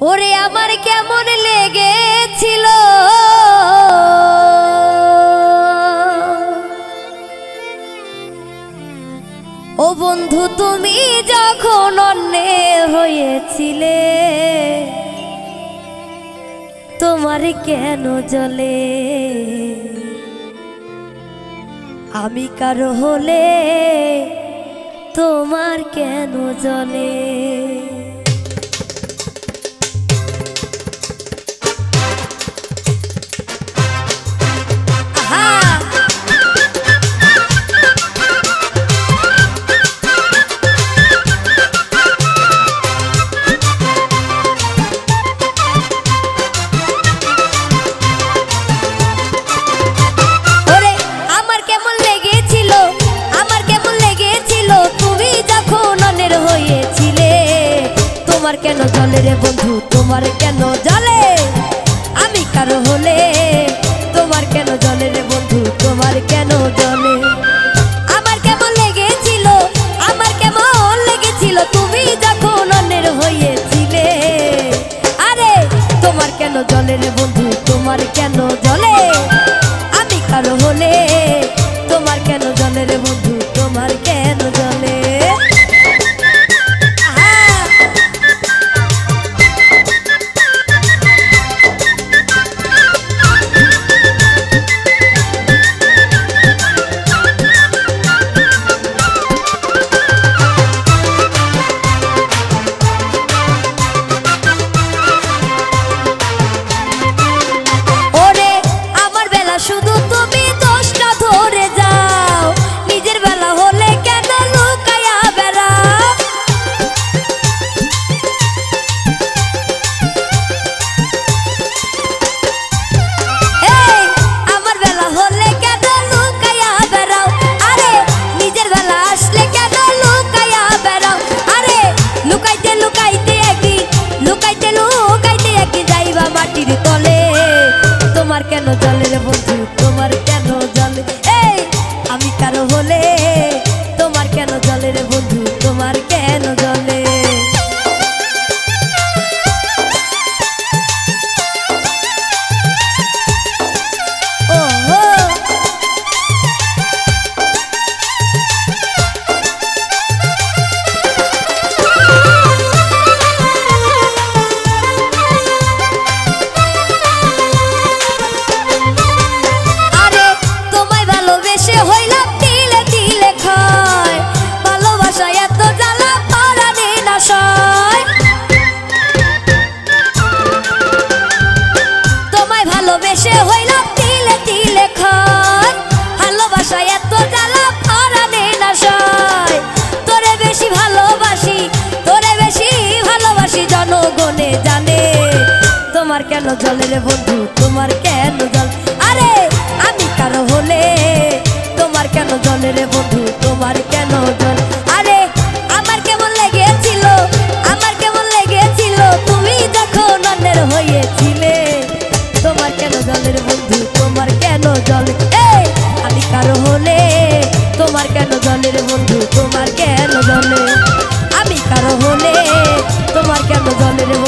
ওরে আমার কেমন লেগেছিল ও বন্ধু তুমি যখন অন্যের হয়েছিলে তোমার কেন জ্বলে আমি কারো হলে তোমার কেন জ্বলে তোমার কেন জ্বলে রে বন্ধু তোমার কেন জ্বলে আমি কারো হলে তোমার কেন জ্বলে রে বন্ধু তোমার কেন জ্বলে আমার কেমন লেগেছিল তুমি যখন অন্যের হয়েছিলে আরে তোমার কেন জ্বলে রে বন্ধু তোমার কেন জ্বলে আমি কারো হলে তোমার কেন জ্বলে রে বন্ধু তোমার কেন জ্বলে তোমার কেন জ্বলে রে বন্ধু তোমার কেন জ্বলে এই আমি কারো হলে তোমার কেন জ্বলে রে বন্ধু তোমার কেন জ্বলে তোমার কেন জ্বলে রে বন্ধু তোমার কেন জ্বলে আরে আমি কারো হলে তোমার কেন জ্বলে রে বন্ধু তোমার কেন জ্বলে আরে আমার কেমন লেগেছিল তুমি যখন অন্যের হয়েছিলে তোমার কেন জ্বলে রে বন্ধু তোমার কেন জ্বলে এই আমি কারো হলে তোমার কেন জ্বলে রে বন্ধু তোমার কেন জ্বলে আমি কারো হলে তোমার কেন জ্বলে রে